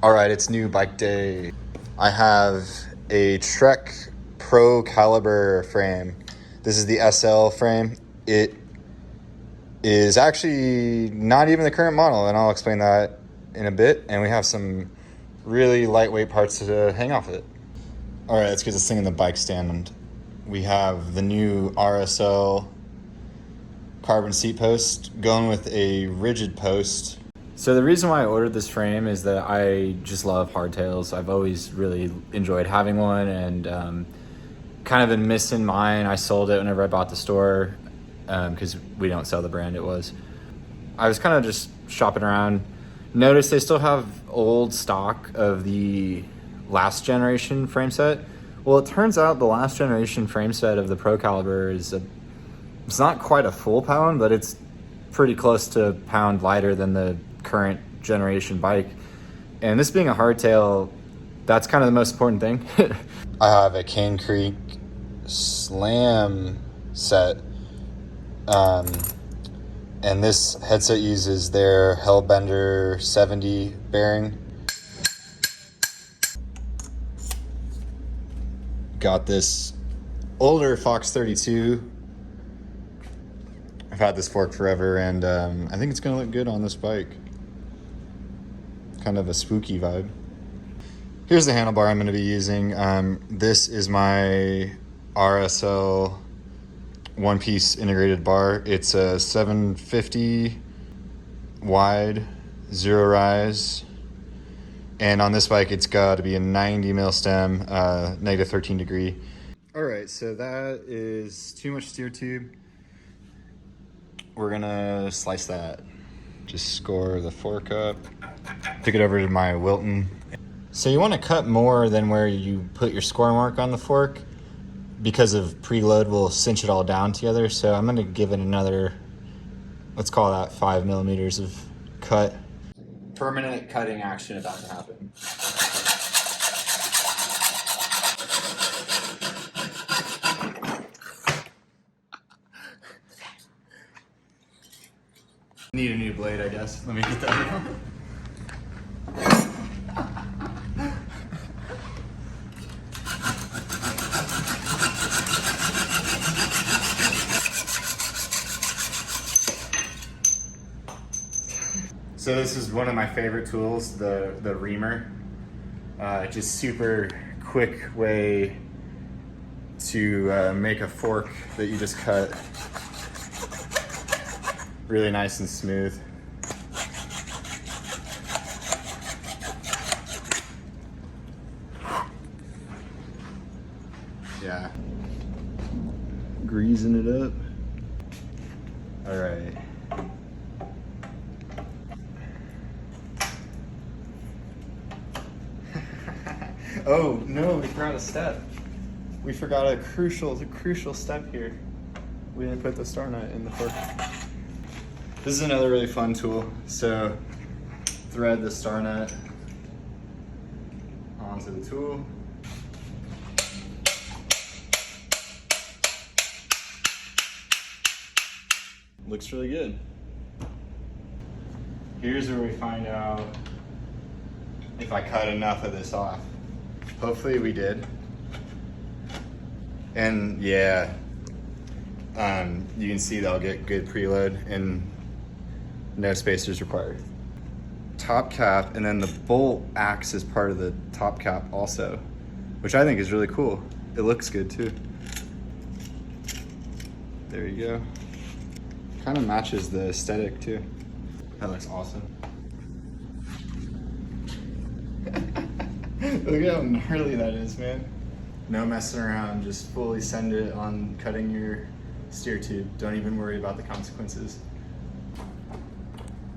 All right, it's new bike day. I have a Trek Procaliber frame. This is the SL frame. It is actually not even the current model, and I'll explain that in a bit. And we have some really lightweight parts to hang off it. All right, let's get this thing in the bike stand. We have the new RSL carbon seat post going with a rigid post. So the reason why I ordered this frame is that I just love hardtails. I've always really enjoyed having one, and kind of been missing mine. I sold it whenever I bought the store because we don't sell the brand it was. I was kind of just shopping around. Noticed they still have old stock of the last generation frame set. Well, it turns out the last generation frame set of the Procaliber it's not quite a full pound, but it's pretty close to a pound lighter than the current generation bike. And this being a hardtail, that's kind of the most important thing. I have a Cane Creek Slam set, and this headset uses their Hellbender 70 bearing. Got this older Fox 32. I've had this fork forever, and I think it's gonna look good on this bike. Kind of a spooky vibe. Here's the handlebar I'm gonna be using. This is my RSL one-piece integrated bar. It's a 750 wide, zero rise. And on this bike, it's got to be a 90 mil stem, negative 13 degree. All right, so that is too much steer tube. We're gonna slice that. Just score the fork up, pick it over to my Wilton. So you wanna cut more than where you put your score mark on the fork because of preload will cinch it all down together. So I'm gonna give it another, let's call that 5 millimeters of cut. Permanent cutting action about to happen. Need a new blade, I guess. Let me get that. So this is one of my favorite tools, the reamer. Just super quick way to make a fork that you just cut really nice and smooth. Yeah. Greasing it up. All right. Oh no, we forgot a step. We forgot a crucial step here. We didn't put the star nut in the fork. This is another really fun tool. So thread the star nut onto the tool. Looks really good. Here's where we find out if I cut enough of this off. Hopefully we did. And yeah, you can see that I'll get good preload and no spacers required. Top cap, and then the bolt acts as part of the top cap also, which I think is really cool. It looks good too. There you go. Kind of matches the aesthetic too. That looks awesome. Look at how gnarly that is, man. No messing around, just fully send it on cutting your steer tube. Don't even worry about the consequences.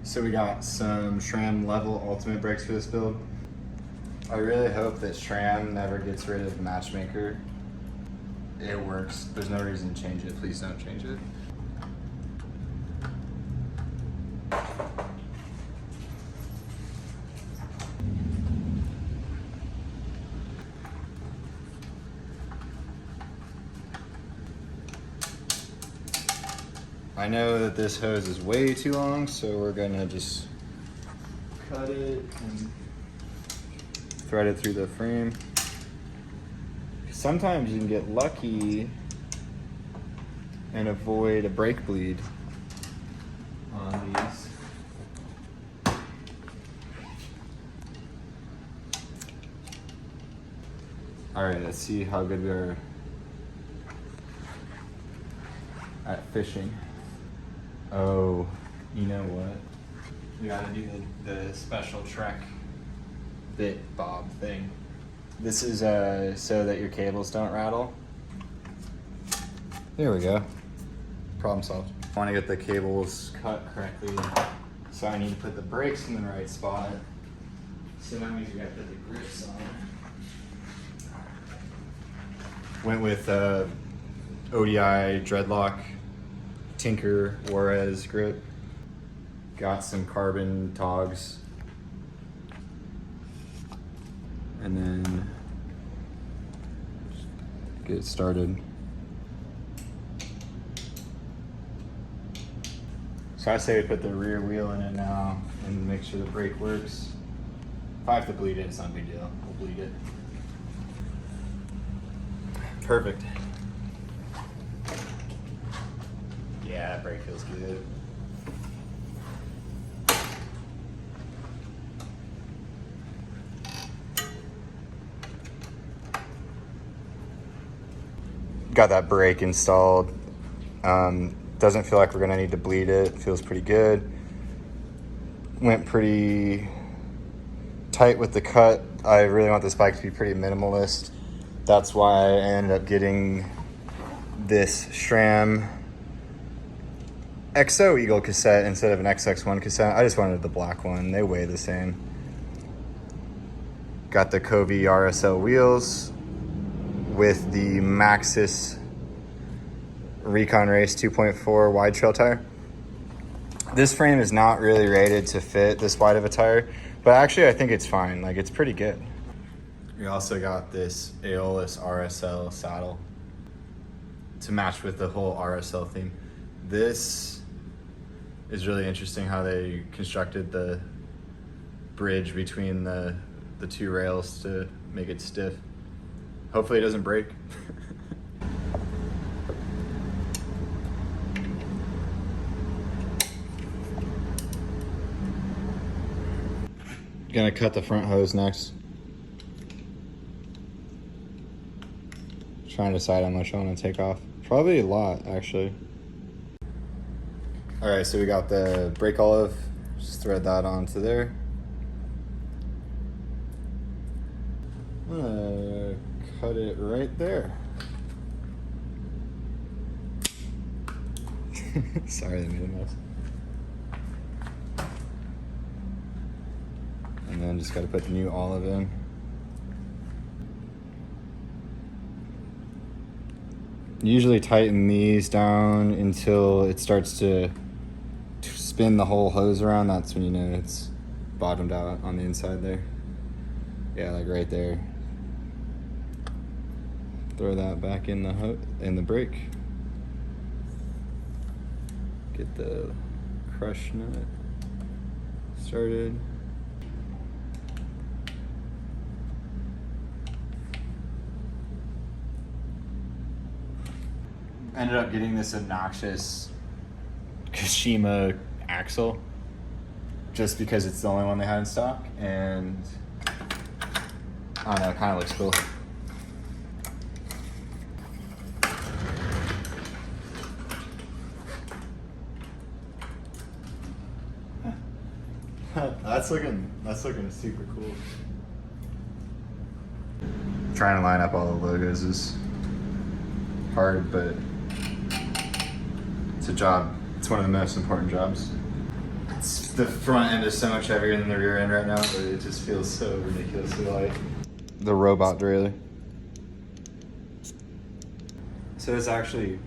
So we got some SRAM level ultimate brakes for this build. I really hope that SRAM never gets rid of Matchmaker. It works, there's no reason to change it. Please don't change it. I know that this hose is way too long, so we're gonna just cut it and thread it through the frame. Sometimes you can get lucky and avoid a brake bleed on these. All right, let's see how good we are at fishing. Oh, you know what? We gotta do the special Trek bit bob thing. This is so that your cables don't rattle. There we go. Problem solved. I want to get the cables cut correctly, so I need to put the brakes in the right spot. So that means we gotta put the grips on. Went with ODI Dreadlock Tinker Juarez grip. Got some carbon togs. And then get started. So I say we put the rear wheel in it now and make sure the brake works. If I have to bleed it, it's not a big deal. We'll bleed it. Perfect. Yeah, that brake feels good. Got that brake installed. Doesn't feel like we're gonna need to bleed it. Feels pretty good. Went pretty tight with the cut. I really want this bike to be pretty minimalist. That's why I ended up getting this SRAM XO Eagle cassette instead of an XX1 cassette. I just wanted the black one. They weigh the same. Got the Covey RSL wheels with the Maxxis Recon Race 2.4 wide trail tire. This frame is not really rated to fit this wide of a tire, but actually I think it's fine. Like, it's pretty good. We also got this Aeolus RSL saddle to match with the whole RSL theme. This is really interesting how they constructed the bridge between the two rails to make it stiff. Hopefully it doesn't break. Gonna cut the front hose next. Trying to decide how much I want to take off. Probably a lot, actually. All right, so we got the brake olive. Just thread that onto there. I'm gonna cut it right there. Sorry, that made a mess. And then just gotta put the new olive in. Usually tighten these down until it starts to spin the whole hose around. That's when you know it's bottomed out on the inside there. Yeah, like right there. Throw that back in the brake. Get the crush nut started. Ended up getting this obnoxious Kashima axle just because it's the only one they had in stock, and I don't know, it kind of looks cool. That's looking super cool. Trying to line up all the logos is hard, but it's a job. It's one of the most important jobs. The front end is so much heavier than the rear end right now, but it just feels so ridiculously light. The robot derailleur. So it's actually,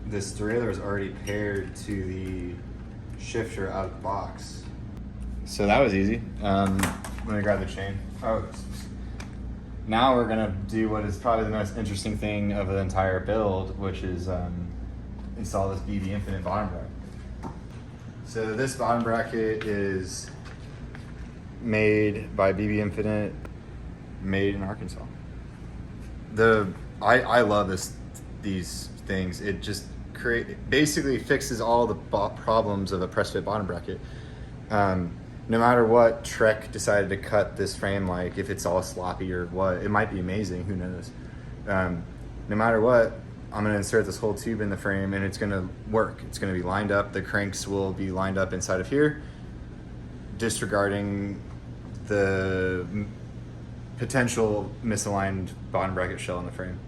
this derailleur is already paired to the shifter out of the box. So that was easy. Let me grab the chain. Oh, now we're gonna do what is probably the most interesting thing of the entire build, which is install this BB Infinite bottom bracket. So this bottom bracket is made by BB Infinite made in Arkansas. I love these things. It just basically fixes all the problems of a press fit bottom bracket. No matter what Trek decided to cut this frame, like if it's all sloppy or what, it might be amazing, who knows. No matter what, I'm gonna insert this whole tube in the frame and it's gonna work. It's gonna be lined up. The cranks will be lined up inside of here, disregarding the potential misaligned bottom bracket shell in the frame.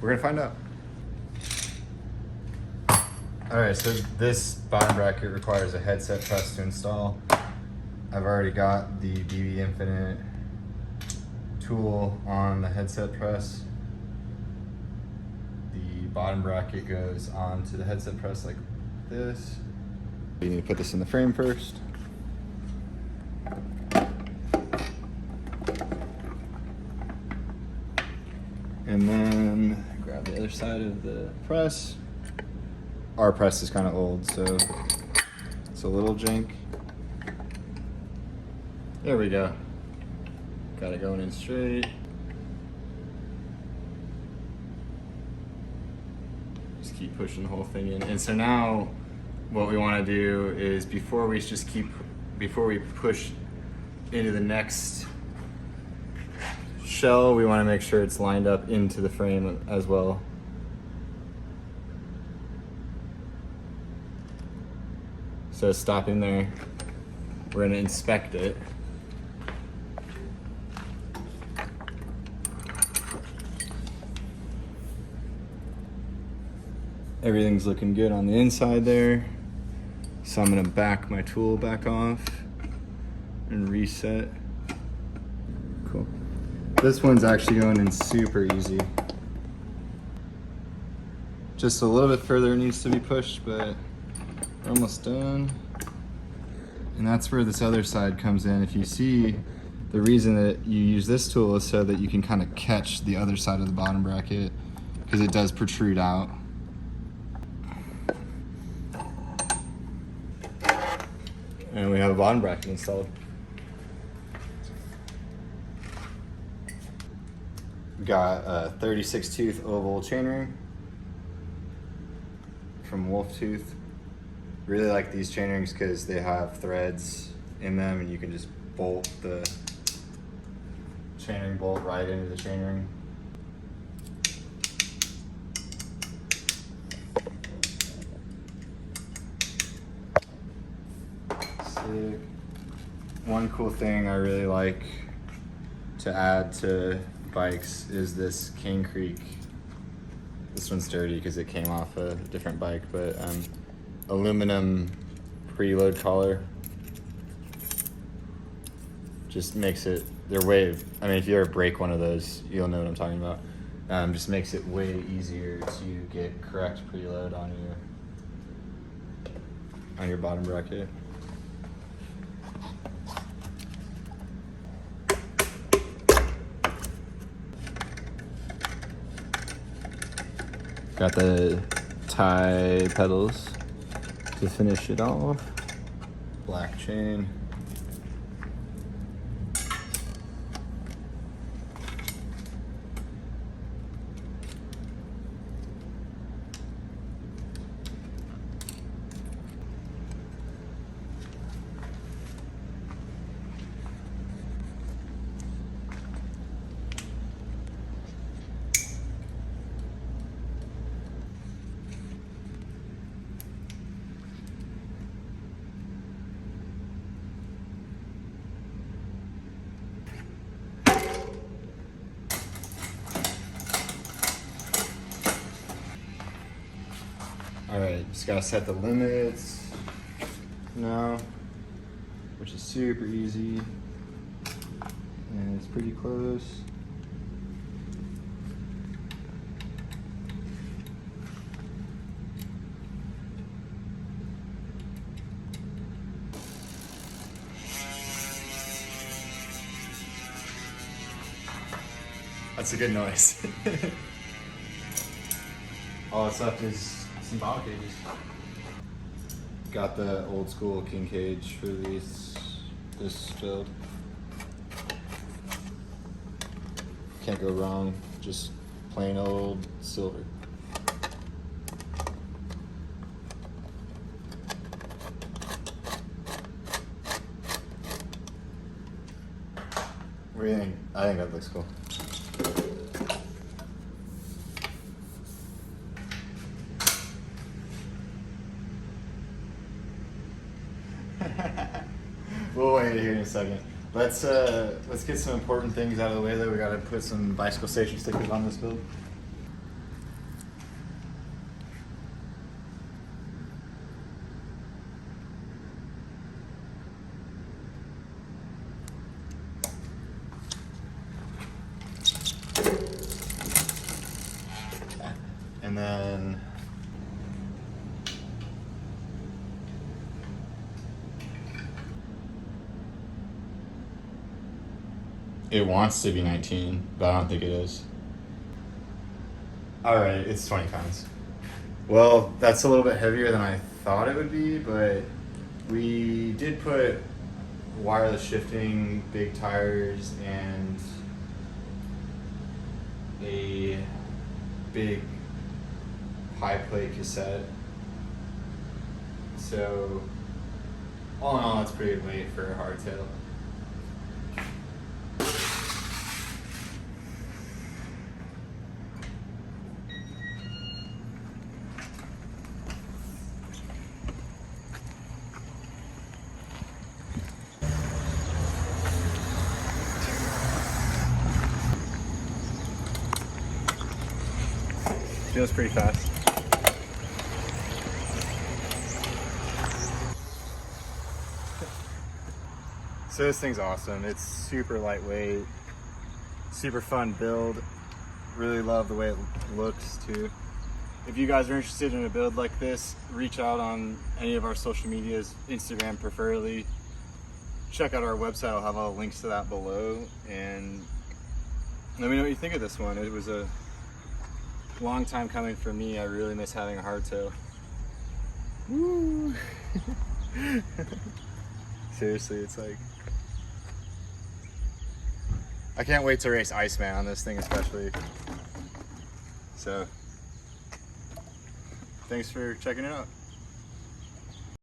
We're gonna find out. All right, so this bottom bracket requires a headset press to install. I've already got the BB Infinite tool on the headset press. The bottom bracket goes onto the headset press like this. You need to put this in the frame first. And then grab the other side of the press. Our press is kind of old, so it's a little jank. There we go. Got it going in straight. Just keep pushing the whole thing in. And so now what we want to do is before we push into the next shell, we want to make sure it's lined up into the frame as well. So stopping there, we're going to inspect it. Everything's looking good on the inside there. So I'm gonna back my tool back off and reset. Cool. This one's actually going in super easy. Just a little bit further needs to be pushed, but we're almost done. And that's where this other side comes in. If you see, the reason that you use this tool is so that you can kind of catch the other side of the bottom bracket, because it does protrude out. And we have a bottom bracket installed. We got a 36 tooth oval chainring from Wolf Tooth. Really like these chainrings because they have threads in them and you can just bolt the chainring bolt right into the chainring. One cool thing I really like to add to bikes is this Cane Creek. This one's dirty because it came off a different bike, but aluminum preload collar. Just makes it, I mean, if you ever break one of those, you'll know what I'm talking about. Just makes it way easier to get correct preload on your bottom bracket. Got the tie pedals to finish it off. Black chain. All right, just gotta set the limits now, which is super easy, and it's pretty close. That's a good noise. All that's left is some bottle cages. Got the old school king cage for this build. Can't go wrong. Just plain old silver. What do you think? I think that looks cool. We'll wait here in a second. Let's get some important things out of the way though. We gotta put some bicycle station stickers on this build. And then it wants to be 19, but I don't think it is. All right, it's 20 pounds. Well, that's a little bit heavier than I thought it would be, but we did put wireless shifting, big tires, and a big high plate cassette. So all in all, it's pretty weight for a hardtail. Feels pretty fast. So this thing's awesome. It's super lightweight, super fun build. Really love the way it looks too. If you guys are interested in a build like this, reach out on any of our social medias, Instagram preferably. Check out our website, I'll have all the links to that below. And let me know what you think of this one. It was a long time coming for me. I really miss having a hardtail. Woo! Seriously, it's like, I can't wait to race Iceman on this thing especially. So, thanks for checking it out.